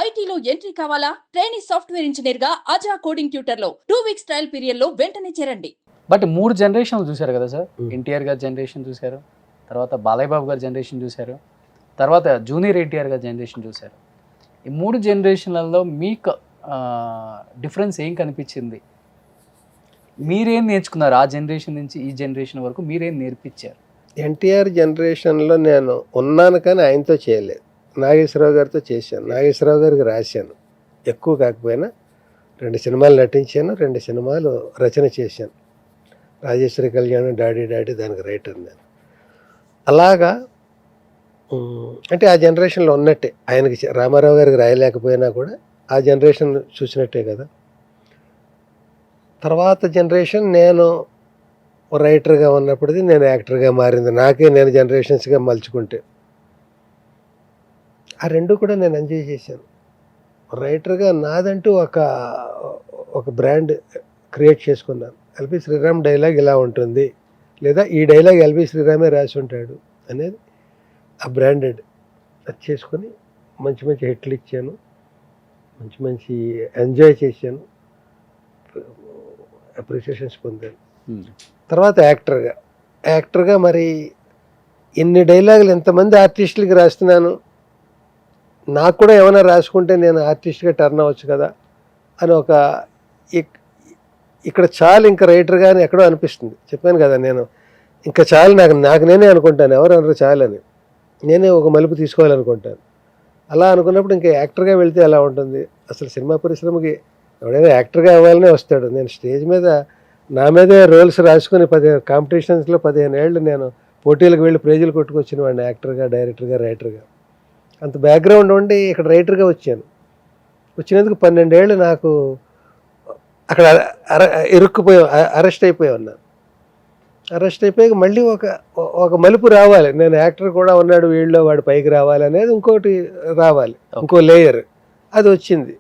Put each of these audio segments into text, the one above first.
ఐటీలో ఎంట్రీ కావాలా? Trainee software engineer గా అజా కోడింగ్ ట్యూటర్ లో 2 వీక్స్ ట్రయల్ పీరియడ్ లో వెంటనే చేరండి. బట్ 3 జనరేషన్లు చూశారు కదా సార్. ఎన్టీఆర్ గారి జనరేషన్ చూశారు, తర్వాత బాలయ్య బాబు గారి జనరేషన్ చూశారు, తర్వాత జూనియర్ ఎన్టీఆర్ గారి జనరేషన్ చూశారు. ఈ 3 జనరేషన్లలో మీకు డిఫరెన్స్ ఏం కనిపించింది? మీరేం నేర్చుకున్నారు ఆ జనరేషన్ నుంచి ఈ జనరేషన్ వరకు? మీరేం నేర్పించారు? ఎన్టీఆర్ జనరేషన్లో నేను ఉన్నాను కానీ ఆయనతో చేయలేదు. నాగేశ్వరరావు గారితో చేశాను, నాగేశ్వరరావు గారికి రాశాను. ఎక్కువ కాకపోయినా 2 సినిమాలు నటించాను, 2 సినిమాలు రచన చేశాను. రాజేశ్వరి కళ్యాణం, డాడీ డాడీ దానికి రైటర్ నేను. అలాగా అంటే ఆ జనరేషన్లో ఉన్నట్టే. ఆయనకి రామారావు గారికి రాయలేకపోయినా కూడా ఆ జనరేషన్ చూసినట్టే కదా. తర్వాత జనరేషన్ నేను రైటర్గా ఉన్నప్పటిది నేను యాక్టర్గా మారింది. నేను జనరేషన్స్గా మలుచుకుంటే ఆ 2 కూడా నేను ఎంజాయ్ చేశాను. రైటర్గా నాదంటూ ఒక బ్రాండ్ క్రియేట్ చేసుకున్నాను. ఎల్బి శ్రీరామ్ డైలాగ్ ఇలా ఉంటుంది, లేదా ఈ డైలాగ్ ఎల్బి శ్రీరామే రాసి ఉంటాడు అనేది ఆ బ్రాండెడ్ అది చేసుకొని మంచి మంచి హిట్లు ఇచ్చాను, మంచి ఎంజాయ్ చేశాను, అప్రిషియేషన్స్ పొందాను. తర్వాత యాక్టర్గా మరి ఇన్ని డైలాగులు ఎంతమంది ఆర్టిస్టులకి రాస్తున్నాను, నాకు కూడా ఏమైనా రాసుకుంటే నేను ఆర్టిస్ట్గా టర్న్ అవ్వచ్చు కదా అని ఇక్కడ చాలు ఇంకా రైటర్గానే ఎక్కడో అనిపిస్తుంది. చెప్పాను కదా నేను ఇంకా చాలు, నాకు నేనే అనుకుంటాను, ఎవరు అనరు చాలని, నేనే ఒక మలుపు తీసుకోవాలనుకుంటాను. అలా అనుకున్నప్పుడు ఇంకా యాక్టర్గా వెళ్తే ఎలా ఉంటుంది? అసలు సినిమా పరిశ్రమకి ఎవడైనా యాక్టర్గా అవ్వాలనే వస్తాడు. నేను స్టేజ్ మీద నా మీదే రోల్స్ రాసుకొని 15 కాంపిటీషన్స్లో 15 ఏళ్ళు నేను పోటీలకు వెళ్ళి ప్రైజులు కొట్టుకొచ్చిన వాడిని, యాక్టర్గా, డైరెక్టర్గా, రైటర్గా. అంత బ్యాక్గ్రౌండ్ ఉండి ఇక్కడ రైటర్గా వచ్చాను. వచ్చినందుకు 12 ఏళ్ళు నాకు అక్కడ అరెస్ట్ అయిపోయి ఉన్నాను. అరెస్ట్ అయిపోయి మళ్ళీ ఒక మలుపు రావాలి, నేను యాక్టర్ కూడా ఉన్నాడు వీళ్ళలో, వాడు పైకి రావాలి అనేది ఇంకోటి రావాలి, ఇంకో లేయర్. అది వచ్చింది.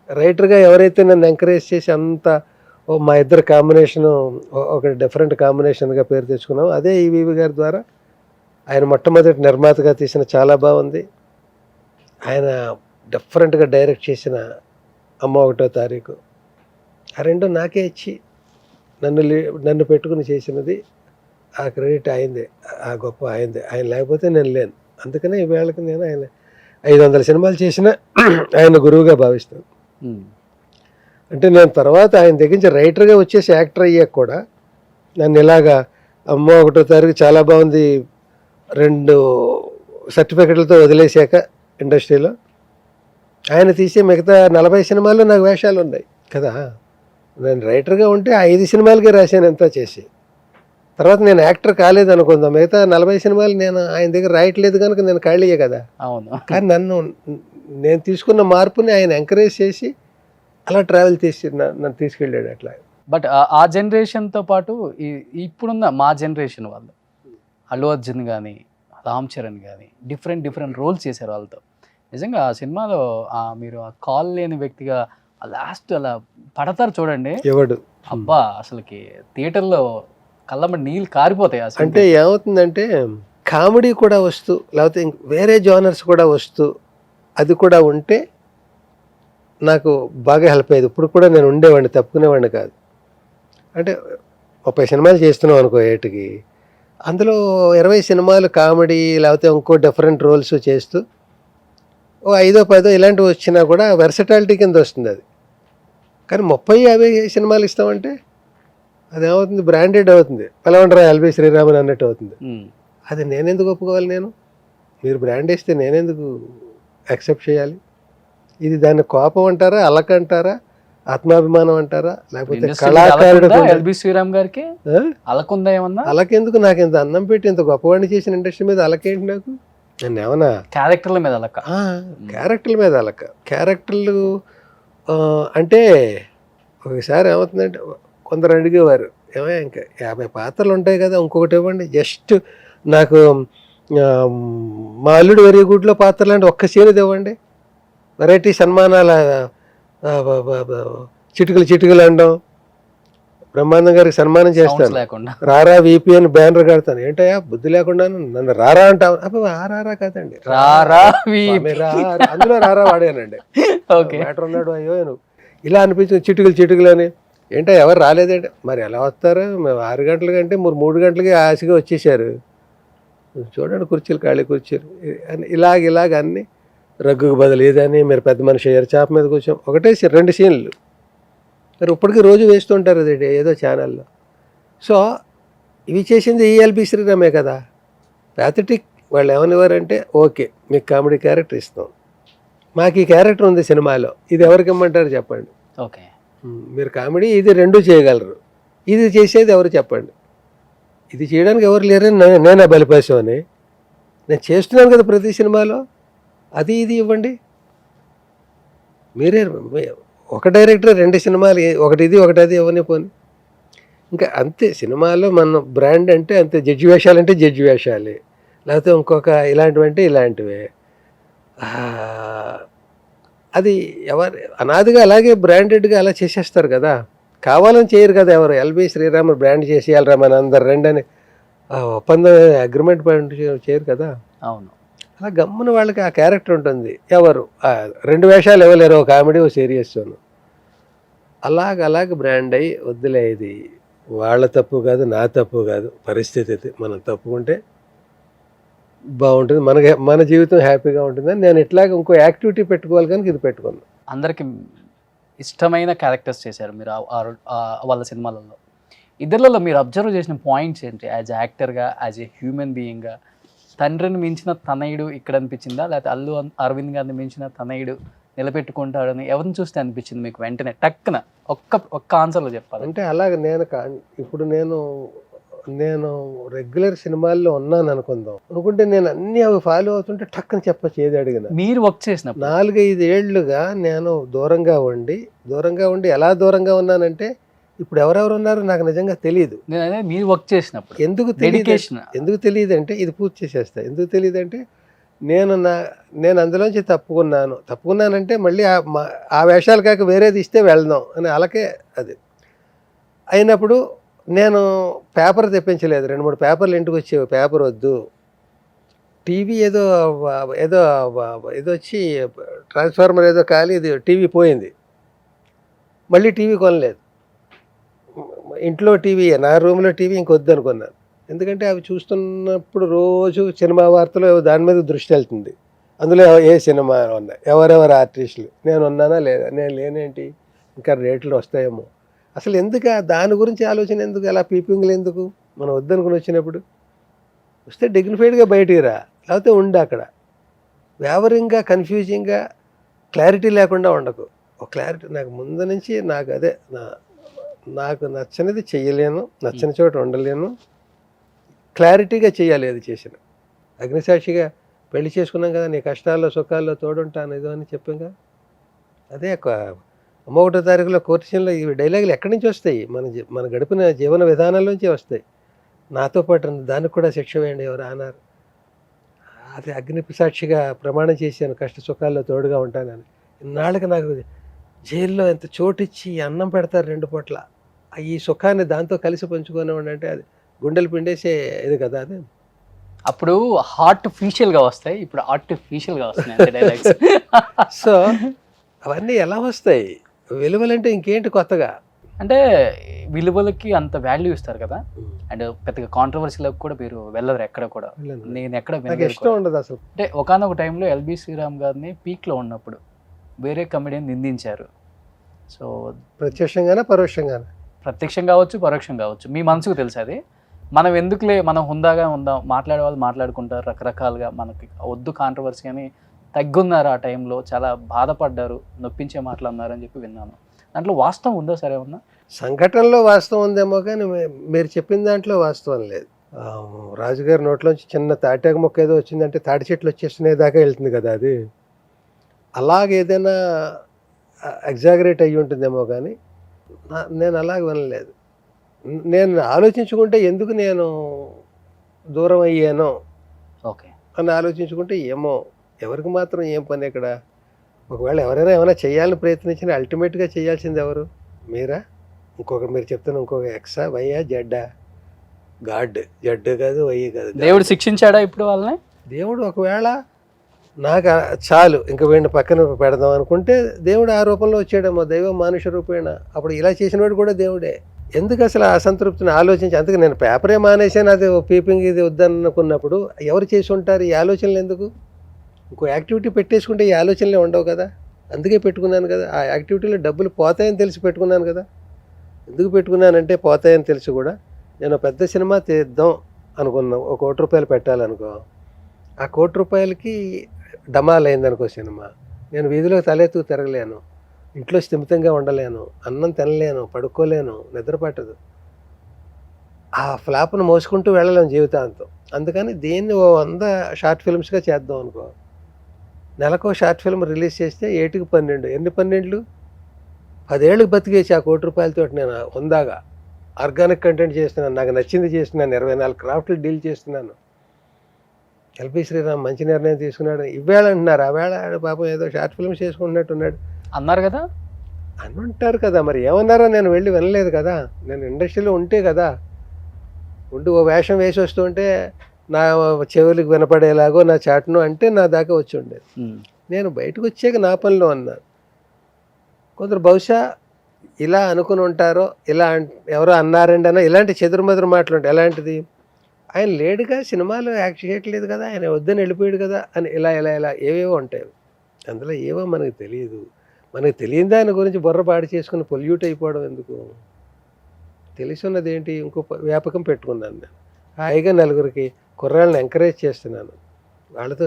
రైటర్గా ఎవరైతే నన్ను ఎంకరేజ్ చేసి అంత మా ఇద్దరు కాంబినేషను ఒక డిఫరెంట్ కాంబినేషన్గా పేరు తెచ్చుకున్నాం, అదే ఈవీవి గారి ద్వారా. ఆయన మొట్టమొదటి నిర్మాతగా తీసిన చాలా బాగుంది. ఆయన డిఫరెంట్గా డైరెక్ట్ చేసిన అమ్మ 1వ తారీఖు, ఆ 2 నాకే ఇచ్చి నన్ను పెట్టుకుని చేసినది ఆ క్రెడిట్ అయిందే, ఆ గొప్ప అయిందే. ఆయన లేకపోతే నేను లేను. అందుకనే ఈవేళకి నేను ఆయన 500 సినిమాలు చేసిన ఆయన గురువుగా భావిస్తాను. అంటే నేను తర్వాత ఆయన దగ్గర నుంచి రైటర్గా వచ్చేసి యాక్టర్ అయ్యాక కూడా నన్ను ఇలాగా అమ్మ 1వ తారీఖు చాలా బాగుంది 2 సర్టిఫికెట్లతో వదిలేసాక ఇండస్ట్రీలో ఆయన తీసే మిగతా 40 సినిమాల్లో నాకు వేషాలు ఉన్నాయి కదా. నేను రైటర్గా ఉంటే 5 సినిమాలకే రాశాను ఎంత చేసి. తర్వాత నేను యాక్టర్ కాలేదు అనుకుందాం, మిగతా 40 సినిమాలు నేను ఆయన దగ్గర రాయట్లేదు కనుక నేను ఖాళీయే కదా. అవును. కానీ నేను తీసుకున్న మార్పుని ఆయన ఎంకరేజ్ చేసి అలా ట్రావెల్ చేసి నన్ను తీసుకెళ్ళాడు అట్లా. బట్ ఆ జనరేషన్తో పాటు ఇప్పుడున్న మా జనరేషన్ వాళ్ళు, అల్లు అర్జున్ కానీ, రామ్ చరణ్ కానీ డిఫరెంట్ రోల్స్ చేశారు వాళ్ళతో. నిజంగా ఆ సినిమాలో మీరు ఆ కాల్ లేని వ్యక్తిగా లాస్ట్ అలా పడతారు చూడండి, ఎవడు అబ్బా అసలుకి థియేటర్లో కళ్ళమ్మడి నీళ్ళు కారిపోతాయి. అసలు అంటే ఏమవుతుందంటే కామెడీ కూడా వస్తూ, లేకపోతే వేరే జోనర్స్ కూడా వస్తూ, అది కూడా ఉంటే నాకు బాగా హెల్ప్ అయ్యేది. ఇప్పుడు కూడా నేను ఉండేవాడిని, తప్పుకునేవాడిని కాదు. అంటే 30 సినిమాలు చేస్తున్నాం అనుకో ఏటికి, అందులో 20 సినిమాలు కామెడీ లేకపోతే ఇంకో డిఫరెంట్ రోల్స్ చేస్తూ 5ో 10ో ఇలాంటివి వచ్చినా కూడా వెర్సటాలిటీ కింద వస్తుంది అది. కానీ 30-50 సినిమాలు ఇస్తామంటే అదేమవుతుంది, బ్రాండెడ్ అవుతుంది, పలవంటరా ఎల్బి శ్రీరామన్ అన్నట్టు అవుతుంది. అది నేనెందుకు ఒప్పుకోవాలి? మీరు బ్రాండ్ ఇస్తే నేనెందుకు యాక్సెప్ట్ చేయాలి? ఇది దాన్ని కోపం అంటారా, అలక అంటారా, ఆత్మాభిమానం అంటారా, లేకపోతే కళాకారుడు ఎల్బి శ్రీరామ్ గారికి అలకుందా ఏమన్నా? అలకెందుకు? నాకు ఇంత అన్నం పెట్టి ఇంత గొప్పవాడిని చేసిన ఇండస్ట్రీ మీద అలకేంటి? నాకు నేను ఏమన్నా క్యారెక్టర్ల మీద అలక? క్యారెక్టర్ల మీద అలక. క్యారెక్టర్లు అంటే ఒకసారి ఏమవుతుందంటే కొందరు అడిగేవారు, ఏమో ఇంకా 50 పాత్రలు ఉంటాయి కదా, ఇంకొకటి ఇవ్వండి. జస్ట్ నాకు మా అల్లుడు వెరీ గుడ్లో పాత్రలు అంటే ఒక్క సీన్ ఇవ్వండి. వెరైటీ సన్మానాల చిటుకులు అనడం, బ్రహ్మానందం గారికి సన్మానం సౌండ్స్ చేస్తాను, లేకుండా. రారా వీపీ అని బ్యానర్ కడతాను. ఏంటయ్యా బుద్ధి లేకుండా నన్ను రారా అంటావు? అప్పుడు రారా కాదండి, రారా స్వామి రారా. అందులో రారా వాడానండి. ఓకే. మ్యాటర్ ఉన్నాడు అయ్యో నువ్వు ఇలా అనిపించింది. చిటుకులు అని. ఏంటో ఎవరు రాలేదండి. మరి ఎలా వస్తారు? మేము 6 గంటల కంటే మీరు 3 గంటలకి ఆశగా వచ్చేసారు. చూడండి కుర్చీలు, ఖాళీ కుర్చీలు అని ఇలాగ అన్ని రగ్గుకు బదులు ఇదని మీరు పెద్ద మనిషి అయ్యారు, చేప మీద కూర్చోం. ఒకటే 2 సీన్లు మరి ఇప్పటికీ రోజు వేస్తుంటారు అది ఏదో ఛానల్లో. సో ఇవి చేసింది ఈఎల్బి శ్రీరామే కదా. ప్యాథటిక్ వాళ్ళు ఏమనివారంటే ఓకే మీకు కామెడీ క్యారెక్టర్ ఇస్తాం, మాకు ఈ క్యారెక్టర్ ఉంది సినిమాలో, ఇది ఎవరికి ఇమ్మంటారు చెప్పండి. ఓకే. మీరు కామెడీ ఇది 2 చేయగలరు, ఇది చేసేది ఎవరు చెప్పండి. ఇది చేయడానికి ఎవరు లేరని నేను బలిపాసం అని నేను చేస్తున్నాను కదా ప్రతి సినిమాలో. అది ఇది ఇవ్వండి. మీరే ఒక డైరెక్టర్ 2 సినిమాలు, ఒకటి ఇది ఒకటి అది ఇవ్వని పోని. ఇంకా అంతే సినిమాలో మన బ్రాండ్ అంటే అంతే. జడ్జి వేషాలు అంటే జడ్జి వేషాలే, లేకపోతే ఇంకొక ఇలాంటివంటే ఇలాంటివే. అది ఎవరు అనాదిగా అలాగే బ్రాండెడ్గా అలా చేసేస్తారు కదా. కావాలని చేయరు కదా ఎవరు. ఎల్బి శ్రీరామ్ బ్రాండ్ చేసేయాలరా మన అందరు రండి అని ఒప్పందం అగ్రిమెంట్ చేయరు కదా. అవును. అలా గమ్మున వాళ్ళకి ఆ క్యారెక్టర్ ఉంటుంది. ఎవరు 2 వేషాలు ఇవ్వలేరు, ఒక కామెడీ ఒక సీరియస్. అలాగ బ్రాండ్ అయ్యి వద్దులే, ఇది వాళ్ళ తప్పు కాదు, నా తప్పు కాదు, పరిస్థితి మనం తప్పుకుంటే బాగుంటుంది, మన జీవితం హ్యాపీగా ఉంటుందని నేను ఇట్లాగ ఇంకో యాక్టివిటీ పెట్టుకోవాలి కనుక ఇది పెట్టుకున్నాను. అందరికి ఇష్టమైన క్యారెక్టర్స్ చేశారు మీరు వాళ్ళ సినిమాలలో. ఇద్దరిలో మీరు అబ్జర్వ్ చేసిన పాయింట్స్ ఏంటి? యాజ్ యాక్టర్గా, యాజ్ ఏ హ్యూమన్ బీయింగ్గా తండ్రిని మించిన తనయుడు ఇక్కడ అనిపించిందా, లేకపోతే అల్లు అరవింద్ గారిని మించిన తనయుడు నిలబెట్టుకుంటాడని ఎవరిని చూస్తే అనిపించింది మీకు వెంటనే టక్కున ఒక్క ఆన్సర్లో చెప్పాలి అంటే? అలాగే ఇప్పుడు నేను రెగ్యులర్ సినిమాల్లో ఉన్నాను అనుకుంటే నేను అన్ని అవి ఫాలో అవుతుంటే టక్కున చెప్పచ్చు ఏది అడిగిన. మీరు వర్క్ చేసిన 4-5 ఏళ్లుగా నేను దూరంగా ఉండి ఎలా దూరంగా ఉన్నానంటే ఇప్పుడు ఎవరెవరు ఉన్నారో నాకు నిజంగా తెలియదు. మీరు వర్క్ చేసినప్పుడు ఎందుకు తెలియదు అంటే ఇది పూర్తి చేసేస్తా. ఎందుకు తెలియదు అంటే నేను అందులోంచి తప్పుకున్నానంటే మళ్ళీ ఆ వేషాలు కాక వేరేది ఇస్తే వెళ్దాం అని అలాగే అది అయినప్పుడు నేను పేపర్ తెప్పించలేదు. 2-3 పేపర్లు ఇంటికి వచ్చేవి. పేపర్ వద్దు, టీవీ ఏదో వచ్చి ట్రాన్స్ఫార్మర్ ఏదో కాలి ఇది టీవీ పోయింది, మళ్ళీ టీవీ కొనలేదు. ఇంట్లో టీవీ, నా రూమ్లో టీవీ ఇంకొద్దు అనుకున్నాను. ఎందుకంటే అవి చూస్తున్నప్పుడు రోజు సినిమా వార్తలు దాని మీద దృష్టి వెళ్తుంది. అందులో ఏ సినిమా ఉన్నాయి, ఎవరెవరు ఆర్టిస్టులు, నేను ఉన్నానా లేదా, నేను లేనేంటి, ఇంకా రేట్లు వస్తాయేమో. అసలు ఎందుకు దాని గురించి ఆలోచన ఎందుకు, అలా పీపింగ్లు ఎందుకు? మనం వద్దనుకుని వచ్చినప్పుడు వస్తే డిగ్నిఫైడ్గా బయటికి రా, లేకపోతే ఉండి అక్కడ వ్యావరింగ్గా కన్ఫ్యూజింగ్గా క్లారిటీ లేకుండా ఉండకు. ఒక క్లారిటీ నాకు ముందు నుంచి నాకు అదే నాకు నచ్చనిది చెయ్యలేను, నచ్చని చోట ఉండలేను, క్లారిటీగా చేయాలి అది చేసిన. అగ్నిసాక్షిగా పెళ్లి చేసుకున్నాం కదా, నీ కష్టాల్లో సుఖాల్లో తోడుంటాను ఏదో అని చెప్పాం కదా. అదే 31వ తారీఖులో కోర్టు సీన్లో ఈ డైలాగులు ఎక్కడి నుంచి వస్తాయి? మన గడిపిన జీవన విధానాల్లోంచి వస్తాయి. నాతో పాటు దానికి కూడా శిక్ష వేయండి ఎవరు అన్నారు. అది అగ్ని సాక్షిగా ప్రమాణం చేశాను కష్ట సుఖాల్లో తోడుగా ఉంటానని. ఇన్నాళ్ళకి నాకు జైల్లో ఎంత చోటిచ్చి అన్నం పెడతారు 2 పూట్ల, ఈ సుఖాన్ని దాంతో కలిసి పంచుకునేవాడు అంటే అది గుండెలు పిండేసే ఇది కదా. అది అప్పుడు ఆర్టిఫిషియల్గా వస్తాయి, ఇప్పుడు ఆర్టిఫిషియల్గా వస్తున్నాయి డైలాగ్స్. సో అవన్నీ ఎలా వస్తాయి? విలువలంటే ఇంకేంటి కొత్తగా? అంటే విలువలకి అంత వాల్యూ ఇస్తారు కదా, అండ్ పెద్దగా కాంట్రవర్సీలకు కూడా మీరు వెళ్ళరు ఎక్కడ కూడా. నేను ఎక్కడ నాకు ఇష్టం ఉండదు అసలు. అంటే ఒకానొక టైంలో ఎల్బి శ్రీరామ్ గారిని పీక్లో ఉన్నప్పుడు వేరే కమెడియన్ నిందించారు. సో ప్రత్యక్షంగానే పరోక్షంగానే? ప్రత్యక్షం కావచ్చు, పరోక్షం కావచ్చు, మీ మనసుకు తెలుసు అది. మనం ఎందుకులే, మనం హుందాగా ఉందాం, మాట్లాడే వాళ్ళు మాట్లాడుకుంటారు రకరకాలుగా, మనకి వద్దు కాంట్రవర్సీ అని తగ్గున్నారు. ఆ టైంలో చాలా బాధపడ్డారు, నొప్పించే మాటలు అన్నారు అని చెప్పి విన్నాను. దాంట్లో వాస్తవం ఉందా సరే ఉన్నా? సంఘటనలో వాస్తవం ఉందేమో కానీ మీరు చెప్పిన దాంట్లో వాస్తవం లేదు. రాజుగారి నోట్లోంచి చిన్న తాటాకు మొక్క ఏదో వచ్చిందంటే తాటి చెట్లు వచ్చేస్తునే దాకా వెళ్తుంది కదా. అది అలాగేదైనా ఎగ్జాగరేట్ అయ్యి ఉంటుందేమో కానీ నేను అలాగ వినలేదు. నేను ఆలోచించుకుంటే ఎందుకు నేను దూరం అయ్యానో ఓకే అని ఆలోచించుకుంటే ఏమో ఎవరికి మాత్రం ఏం పని ఇక్కడ. ఒకవేళ ఎవరైనా ఏమైనా చేయాలని ప్రయత్నించినా అల్టిమేట్గా చేయాల్సింది ఎవరు? మీరా? ఇంకొక మీరు చెప్తున్న ఇంకొక ఎక్సా వైయా జడ్డా, గాడ్ జడ్ కాదు వై కాదు. దేవుడు శిక్షించాడా ఇప్పుడు వాళ్ళని? దేవుడు ఒకవేళ నాకు చాలు ఇంకా వీడిని పక్కన పెడదాం అనుకుంటే దేవుడు ఆ రూపంలో వచ్చాడేమో, దైవం మానుష రూపేణ. అప్పుడు ఇలా చేసినవాడు కూడా దేవుడే. ఎందుకు అసలు అసంతృప్తిని ఆలోచించి, అందుకే నేను పేపరే మానేసాను, అది పీపింగ్ ఇది వద్దనుకున్నప్పుడు ఎవరు చేసి ఉంటారు ఈ ఆలోచనలు? ఎందుకు ఇంకో యాక్టివిటీ పెట్టేసుకుంటే ఈ ఆలోచనలే ఉండవు కదా. అందుకే పెట్టుకున్నాను కదా, ఆ యాక్టివిటీలో డబ్బులు పోతాయని తెలిసి పెట్టుకున్నాను కదా. ఎందుకు పెట్టుకున్నానంటే పోతాయని తెలిసి కూడా నేను పెద్ద సినిమా తీద్దాం అనుకున్నాం, ఒక ₹1 పెట్టాలనుకో, ఆ ₹1 డమాల్ అయిందనుకో సినిమా, నేను వీధిలో తలెత్తుకు తిరగలేను, ఇంట్లో స్థిమితంగా ఉండలేను, అన్నం తినలేను, పడుకోలేను, నిద్ర పట్టదు. ఆ ఫ్లాప్ను మోసుకుంటూ వెళ్ళలేము జీవితాంతం. అందుకని దీన్ని 100 షార్ట్ ఫిల్మ్స్గా చేద్దాం అనుకో, నెలకు షార్ట్ ఫిల్మ్ రిలీజ్ చేస్తే 7కి 12, ఎన్ని 12? 10 ఏళ్ళకి బతికేసి ఆ ₹1 నేను హుందాగా ఆర్గానిక్ కంటెంట్ చేస్తున్నాను, నాకు నచ్చింది చేస్తున్నాను, 24 క్రాఫ్ట్లు డీల్ చేస్తున్నాను. ఎల్పి శ్రీరామ్ మంచి నిర్ణయం తీసుకున్నాడు. ఇవేళ అంటున్నారు, ఆ వేళ పాపం ఏదో షార్ట్ ఫిల్మ్స్ చేసుకుంటున్నట్టున్నాడు అన్నారు కదా, అని అంటారు కదా. మరి ఏమన్నారో నేను వెళ్ళి వినలేదు కదా, నేను ఇండస్ట్రీలో ఉంటే కదా, ఉండి ఓ వేషం వేసి వస్తుంటే నా చెవులకు వినపడేలాగో నా చాటును అంటే నా దాకా వచ్చి ఉండేది. నేను బయటకు వచ్చాక నా పనిలో అన్నాను. కొందరు బహుశా ఇలా అనుకుని ఉంటారో, ఇలా ఎవరో అన్నారండి అన్న ఇలాంటి చెదురుమదురు మాటలు ఉంటాయి. ఎలాంటిది, ఆయన లేడుగా, సినిమాలో యాక్ట్ చేయట్లేదు కదా, ఆయన వద్దని వెళ్ళిపోయాడు కదా అని ఇలా ఇలా ఇలా ఏవేవో ఉంటాయి. అందులో ఏవో మనకు తెలియదు. మనకు తెలియని దాని గురించి బుర్రపాటు చేసుకుని పొల్యూట్ అయిపోవడం ఎందుకు? తెలుసున్నది ఏంటి, ఇంకో వ్యాపకం పెట్టుకున్నాను నేను. హాయిగా నలుగురికి కుర్రాళ్ళని ఎంకరేజ్ చేస్తున్నాను, వాళ్ళతో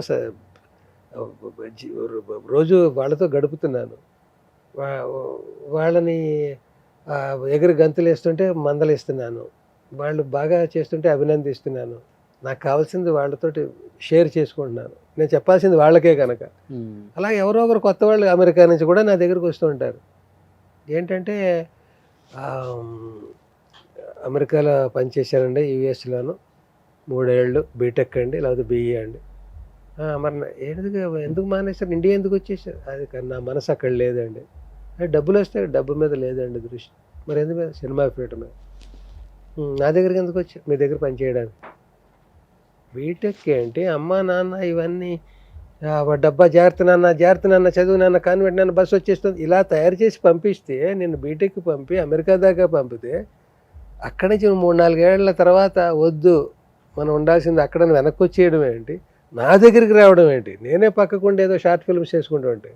రోజు వాళ్ళతో గడుపుతున్నాను, వాళ్ళని ఎగిరి గంతులు వేస్తుంటే మందలిస్తున్నాను, వాళ్ళు బాగా చేస్తుంటే అభినందిస్తున్నాను. నాకు కావాల్సింది వాళ్ళతోటి షేర్ చేసుకుంటున్నాను, నేను చెప్పాల్సింది వాళ్ళకే కనుక. అలా ఎవరో ఒకరు కొత్త వాళ్ళు అమెరికా నుంచి కూడా నా దగ్గరికి వస్తూ ఉంటారు. ఏంటంటే అమెరికాలో పనిచేశానండి, యూఎస్లోను 3 ఏళ్ళు, బీటెక్ అండి, లేకపోతే బీఈ అండి. మరి ఎందుకు మానేశారు, ఇండియా ఎందుకు వచ్చేసారు? అది నా మనసు అక్కడ లేదండి. డబ్బులు వస్తే డబ్బు మీద లేదండి దృష్టి, మరి ఎందుకు మీద సినిమా ఫీల్డ్ మీద. నా దగ్గరికి ఎందుకు వచ్చారు, మీ దగ్గర పనిచేయడానికి? బీటెక్ ఏంటి, అమ్మ నాన్న ఇవన్నీ, డబ్బా జాగ్రత్త నాన్న చదువు నాన్న, కాన్వెంట్ నాన్న, బస్సు వచ్చేస్తుంది, ఇలా తయారు చేసి పంపిస్తే, నేను బీటెక్ పంపి అమెరికా దాకా పంపితే, అక్కడి నుంచి 3-4 ఏళ్ల తర్వాత వద్దు మనం ఉండాల్సింది అక్కడ వెనక్కి వచ్చేయడం ఏంటి, నా దగ్గరికి రావడం ఏంటి, నేనే పక్కకుండా ఏదో షార్ట్ ఫిల్మ్స్ చేసుకుంటూ ఉంటాయి.